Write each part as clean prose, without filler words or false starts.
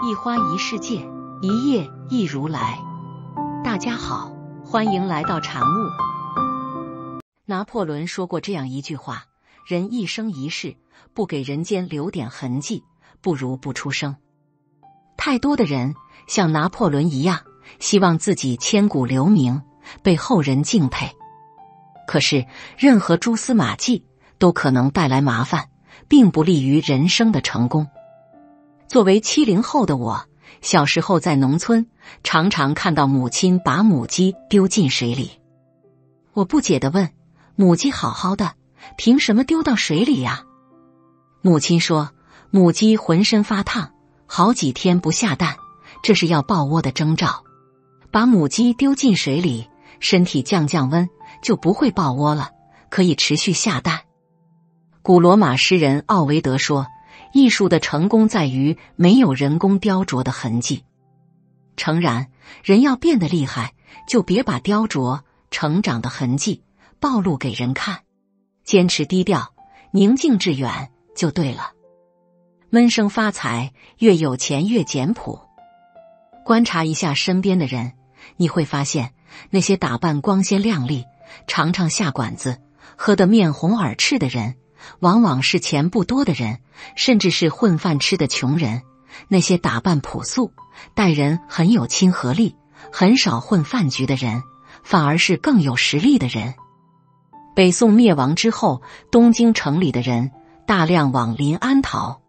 一花一世界，一叶一如来。大家好，欢迎来到禅悟。拿破仑说过这样一句话：人一生一世，不给人间留点痕迹，不如不出生。太多的人像拿破仑一样，希望自己千古留名，被后人敬佩。可是任何蛛丝马迹都可能带来麻烦，并不利于人生的成功。作为70后的我，小时候在农村常常看到母亲把母鸡丢进水里。我不解地问，母鸡好好的，凭什么丢到水里呀？母亲说，母鸡浑身发烫，好几天不下蛋，这是要抱窝的征兆。把母鸡丢进水里，身体降温，就不会抱窝了，可以持续下蛋。古罗马诗人奥维德说，艺术的成功在于没有人工雕琢的痕迹。诚然，人要变得厉害，就别把雕琢成长的痕迹暴露给人看，坚持低调，宁静致远就对了。闷声发财，越有钱越简朴。观察一下身边的人，你会发现那些打扮光鲜亮丽，常常下馆子，喝得面红耳赤的人，往往是钱不多的人，甚至是混饭吃的穷人。那些打扮朴素，待人很有亲和力，很少混饭局的人，反而是更有实力的人。北宋灭亡之后，东京城里的人大量往临安逃。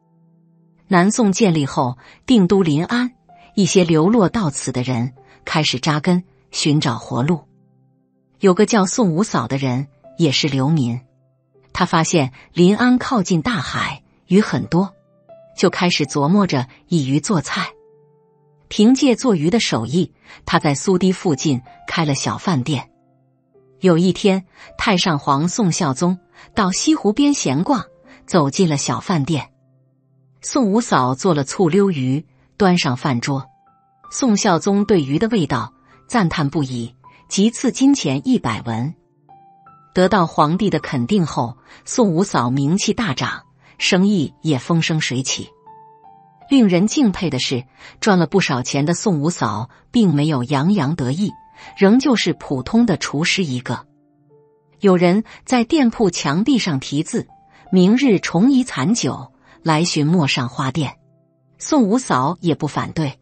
南宋建立后，定都临安，一些流落到此的人开始扎根，寻找活路。有个叫宋五嫂的人也是流民，他发现临安靠近大海，鱼很多，就开始琢磨着以鱼做菜。凭借做鱼的手艺，他在苏堤附近开了小饭店。有一天，太上皇宋孝宗到西湖边闲逛，走进了小饭店。宋五嫂做了醋溜鱼，端上饭桌。宋孝宗对鱼的味道赞叹不已，即赐金钱100文。得到皇帝的肯定后，宋五嫂名气大涨，生意也风生水起。令人敬佩的是，赚了不少钱的宋五嫂并没有洋洋得意，仍旧是普通的厨师一个。有人在店铺墙壁上题字：明日重移残酒，来寻陌上花店。宋五嫂也不反对。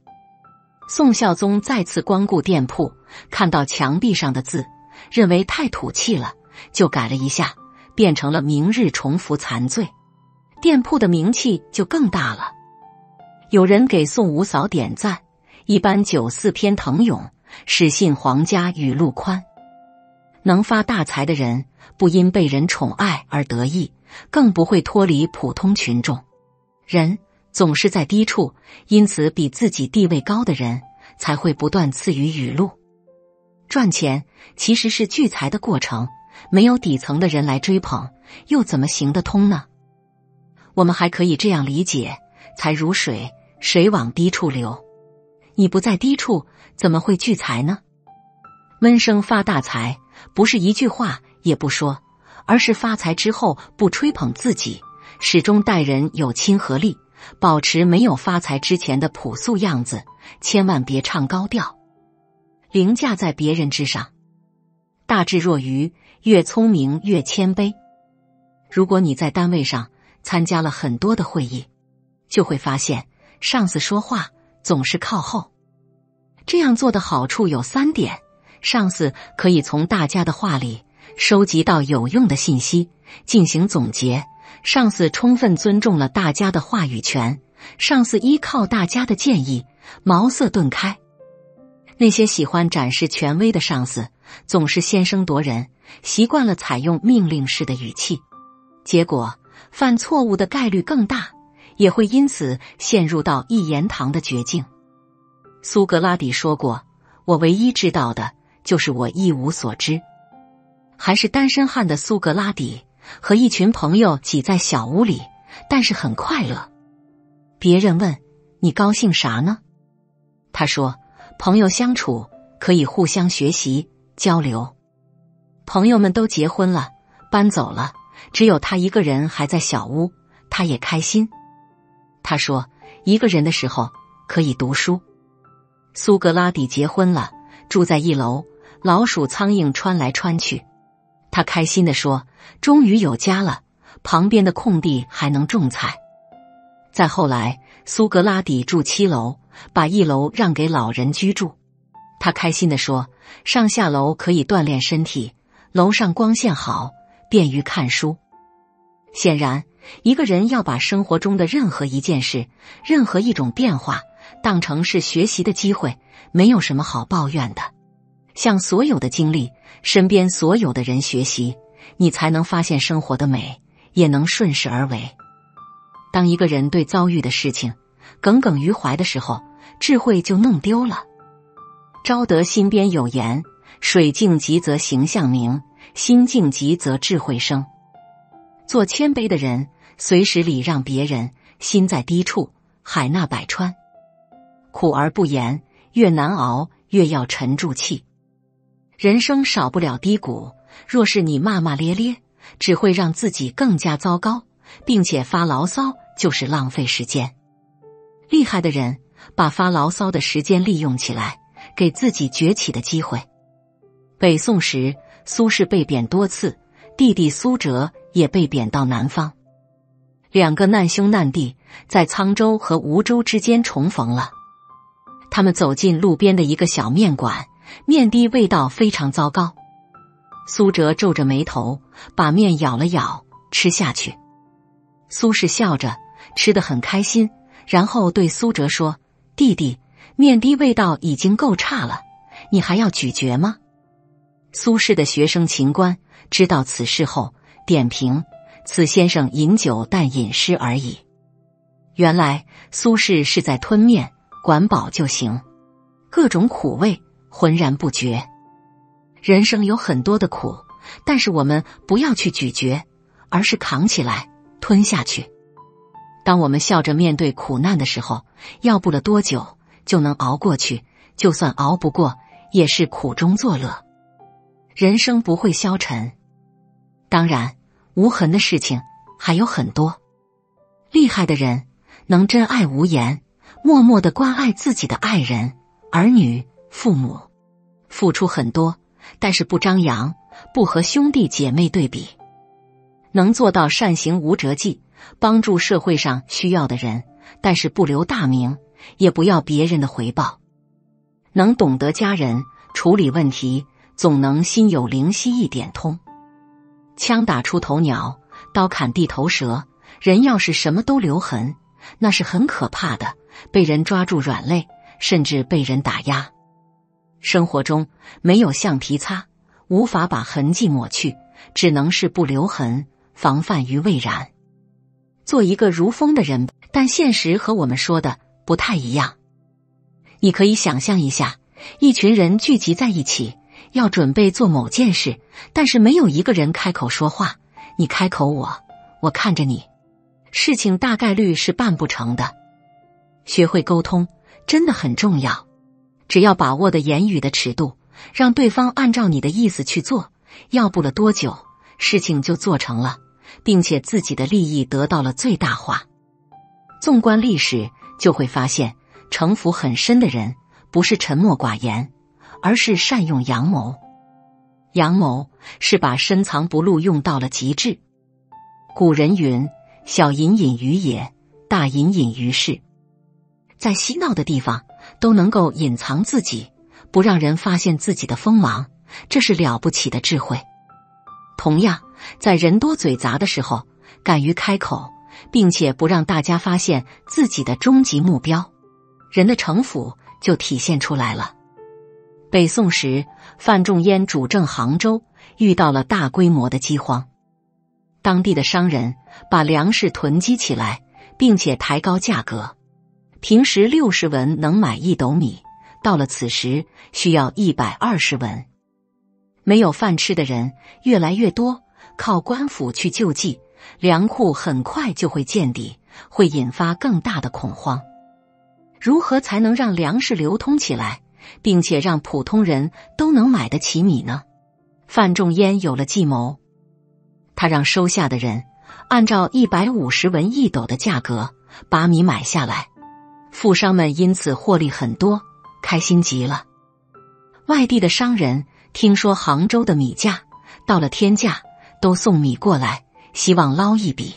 宋孝宗再次光顾店铺，看到墙壁上的字，认为太土气了，就改了一下，变成了明日重扶残醉。店铺的名气就更大了。有人给宋五嫂点赞，一般94篇腾涌，始信皇家雨露宽。能发大财的人，不因被人宠爱而得意，更不会脱离普通群众。人总是在低处，因此比自己地位高的人才会不断赐予雨露。赚钱其实是聚财的过程，没有底层的人来追捧，又怎么行得通呢？我们还可以这样理解，财如水，水往低处流。你不在低处，怎么会聚财呢？闷声发大财，不是一句话也不说，而是发财之后不吹捧自己，始终待人有亲和力，保持没有发财之前的朴素样子，千万别唱高调，凌驾在别人之上。大智若愚，越聪明越谦卑。如果你在单位上参加了很多的会议，就会发现上司说话总是靠后。这样做的好处有3点：上司可以从大家的话里收集到有用的信息，进行总结；上司充分尊重了大家的话语权；上司依靠大家的建议，茅塞顿开。那些喜欢展示权威的上司，总是先声夺人，习惯了采用命令式的语气，结果犯错误的概率更大，也会因此陷入到一言堂的绝境。苏格拉底说过，我唯一知道的就是我一无所知。还是单身汉的苏格拉底，和一群朋友挤在小屋里，但是很快乐。别人问，你高兴啥呢？他说，朋友相处可以互相学习交流。朋友们都结婚了，搬走了，只有他一个人还在小屋，他也开心。他说，一个人的时候可以读书。苏格拉底结婚了，住在1楼，老鼠苍蝇穿来穿去。他开心地说，终于有家了，旁边的空地还能种菜。再后来，苏格拉底住7楼，把1楼让给老人居住。他开心地说，上下楼可以锻炼身体，楼上光线好，便于看书。显然，一个人要把生活中的任何一件事，任何一种变化，当成是学习的机会，没有什么好抱怨的。向所有的经历，身边所有的人学习，你才能发现生活的美，也能顺势而为。当一个人对遭遇的事情耿耿于怀的时候，智慧就弄丢了。昭德新编有言，水静极则形象明，心静极则智慧生。做谦卑的人，随时礼让别人，心在低处，海纳百川。苦而不言，越难熬，越要沉住气。人生少不了低谷，若是你骂骂咧咧，只会让自己更加糟糕，并且发牢骚就是浪费时间。厉害的人把发牢骚的时间利用起来，给自己崛起的机会。北宋时，苏轼被贬多次，弟弟苏辙也被贬到南方。2个难兄难弟在沧州和梧州之间重逢了。他们走进路边的一个小面馆，面的味道非常糟糕。苏辙皱着眉头，把面咬了咬，吃下去。苏轼笑着，吃得很开心，然后对苏辙说，弟弟，面的味道已经够差了，你还要咀嚼吗？苏轼的学生秦观知道此事后，点评，此先生饮酒但饮诗而已。原来苏轼是在吞面，管饱就行，各种苦味浑然不觉。人生有很多的苦，但是我们不要去咀嚼，而是扛起来，吞下去。当我们笑着面对苦难的时候，要不了多久就能熬过去，就算熬不过，也是苦中作乐。人生不会消沉。当然，无痕的事情还有很多。厉害的人能真爱无言，默默地关爱自己的爱人、儿女、父母，付出很多，但是不张扬，不和兄弟姐妹对比。能做到善行无辙迹，帮助社会上需要的人，但是不留大名，也不要别人的回报。能懂得家人，处理问题，总能心有灵犀一点通。枪打出头鸟，刀砍地头蛇，人要是什么都留痕，那是很可怕的，被人抓住软肋，甚至被人打压。生活中没有橡皮擦，无法把痕迹抹去，只能是不留痕，防范于未然。做一个如风的人，但现实和我们说的不太一样。你可以想象一下，一群人聚集在一起，要准备做某件事，但是没有一个人开口说话，你开口我看着你，事情大概率是办不成的。学会沟通真的很重要，只要把握的言语的尺度，让对方按照你的意思去做，要不了多久，事情就做成了，并且自己的利益得到了最大化。纵观历史，就会发现城府很深的人不是沉默寡言，而是善用阳谋。阳谋是把深藏不露用到了极致。古人云，小隐隐于野，大隐隐于市。在嬉闹的地方都能够隐藏自己，不让人发现自己的锋芒，这是了不起的智慧。同样，在人多嘴杂的时候，敢于开口，并且不让大家发现自己的终极目标，人的城府就体现出来了。北宋时，范仲淹主政杭州，遇到了大规模的饥荒。当地的商人把粮食囤积起来，并且抬高价格。平时60文能买1斗米，到了此时需要120文。没有饭吃的人越来越多，靠官府去救济，粮库很快就会见底，会引发更大的恐慌。如何才能让粮食流通起来，并且让普通人都能买得起米呢？范仲淹有了计谋，他让收下的人按照150文1斗的价格把米买下来。富商们因此获利很多，开心极了。外地的商人听说杭州的米价到了天价，都送米过来，希望捞一笔。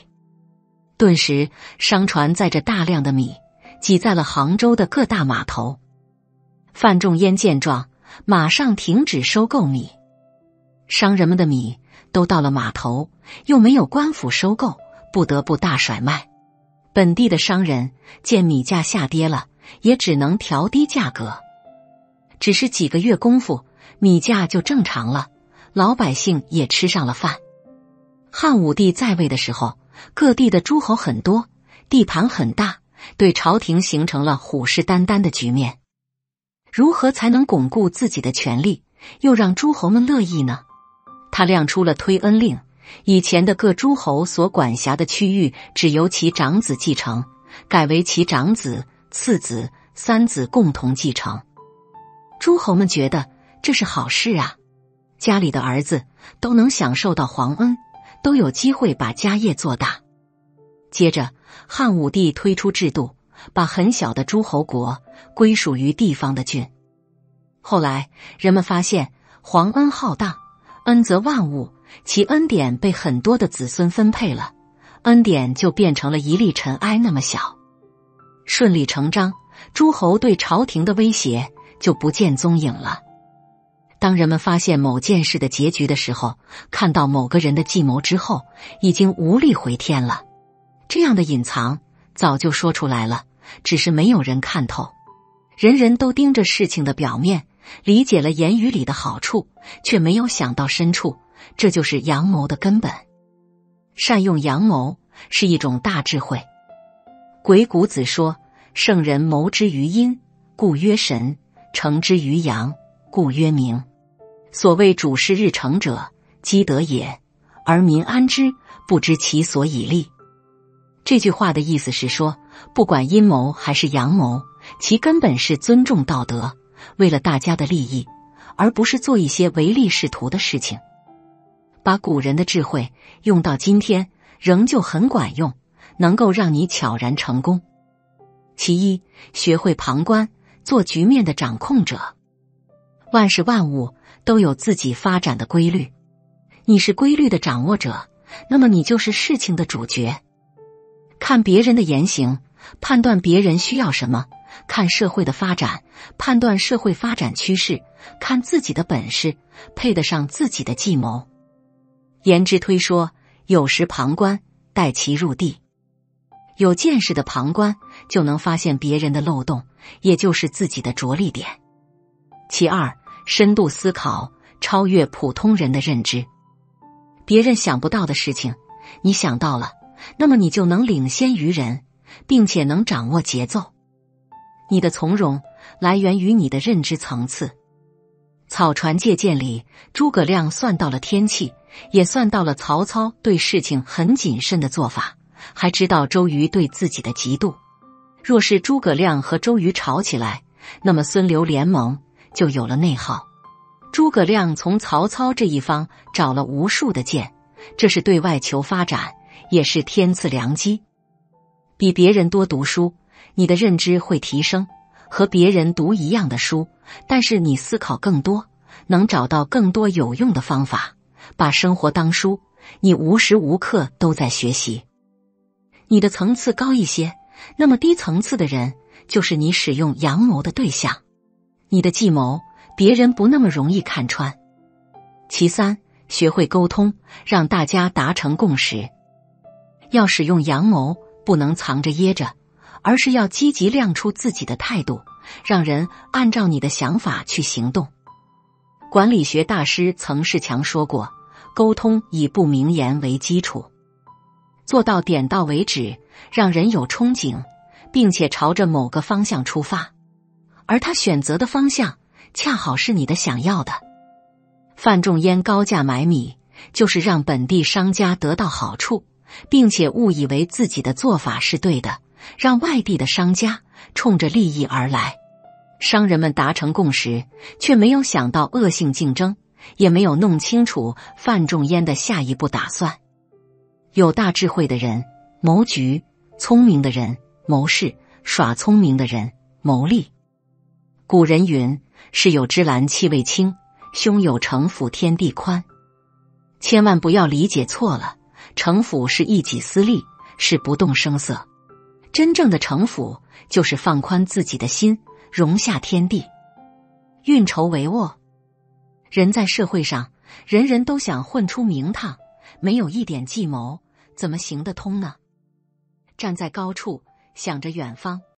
顿时商船载着大量的米挤在了杭州的各大码头。范仲淹见状，马上停止收购米。商人们的米都到了码头，又没有官府收购，不得不大甩卖。本地的商人见米价下跌了，也只能调低价格。只是几个月功夫，米价就正常了，老百姓也吃上了饭。汉武帝在位的时候，各地的诸侯很多，地盘很大，对朝廷形成了虎视眈眈的局面。如何才能巩固自己的权力，又让诸侯们乐意呢？他亮出了推恩令，以前的各诸侯所管辖的区域只由其长子继承，改为其长子、次子、三子共同继承。诸侯们觉得这是好事啊，家里的儿子都能享受到皇恩，都有机会把家业做大。接着汉武帝推出制度，把很小的诸侯国归属于地方的郡。后来人们发现皇恩浩荡，恩泽万物，其恩典被很多的子孙分配了，恩典就变成了一粒尘埃那么小。顺理成章，诸侯对朝廷的威胁就不见踪影了。当人们发现某件事的结局的时候，看到某个人的计谋之后，已经无力回天了。这样的隐藏早就说出来了，只是没有人看透。人人都盯着事情的表面，理解了言语里的好处，却没有想到深处，这就是阳谋的根本。善用阳谋是一种大智慧。鬼谷子说：圣人谋之于阴，故曰神；成之于阳，故曰明。所谓主事日成者，积德也，而民安之，不知其所以立。这句话的意思是说，不管阴谋还是阳谋，其根本是尊重道德，为了大家的利益，而不是做一些唯利是图的事情。把古人的智慧用到今天，仍旧很管用，能够让你悄然成功。其一，学会旁观，做局面的掌控者。万事万物都有自己发展的规律，你是规律的掌握者，那么你就是事情的主角。看别人的言行，判断别人需要什么；看社会的发展，判断社会发展趋势；看自己的本事，配得上自己的计谋。颜之推说：有时旁观，待其入地。有见识的旁观，就能发现别人的漏洞，也就是自己的着力点。其二，深度思考，超越普通人的认知。别人想不到的事情，你想到了，那么你就能领先于人，并且能掌握节奏。你的从容来源于你的认知层次。草船借箭里，诸葛亮算到了天气，也算到了曹操对事情很谨慎的做法，还知道周瑜对自己的嫉妒。若是诸葛亮和周瑜吵起来，那么孙刘联盟就有了内耗。诸葛亮从曹操这一方找了无数的箭，这是对外求发展，也是天赐良机。比别人多读书，你的认知会提升；和别人读一样的书，但是你思考更多，能找到更多有用的方法。把生活当书，你无时无刻都在学习。你的层次高一些，那么低层次的人就是你使用阳谋的对象。你的计谋，别人不那么容易看穿。其三，学会沟通，让大家达成共识。要使用阳谋，不能藏着掖着，而是要积极亮出自己的态度，让人按照你的想法去行动。管理学大师曾仕强说过，沟通以不明言为基础，做到点到为止，让人有憧憬，并且朝着某个方向出发，而他选择的方向恰好是你的想要的。范仲淹高价买米，就是让本地商家得到好处，并且误以为自己的做法是对的，让外地的商家冲着利益而来。商人们达成共识，却没有想到恶性竞争，也没有弄清楚范仲淹的下一步打算。有大智慧的人谋局，聪明的人谋事，耍聪明的人谋利。古人云：事有芝兰气味轻，胸有城府天地宽。千万不要理解错了，城府是一己私利，是不动声色。真正的城府就是放宽自己的心，容下天地。运筹帷幄。人在社会上，人人都想混出名堂，没有一点计谋，怎么行得通呢？站在高处，想着远方，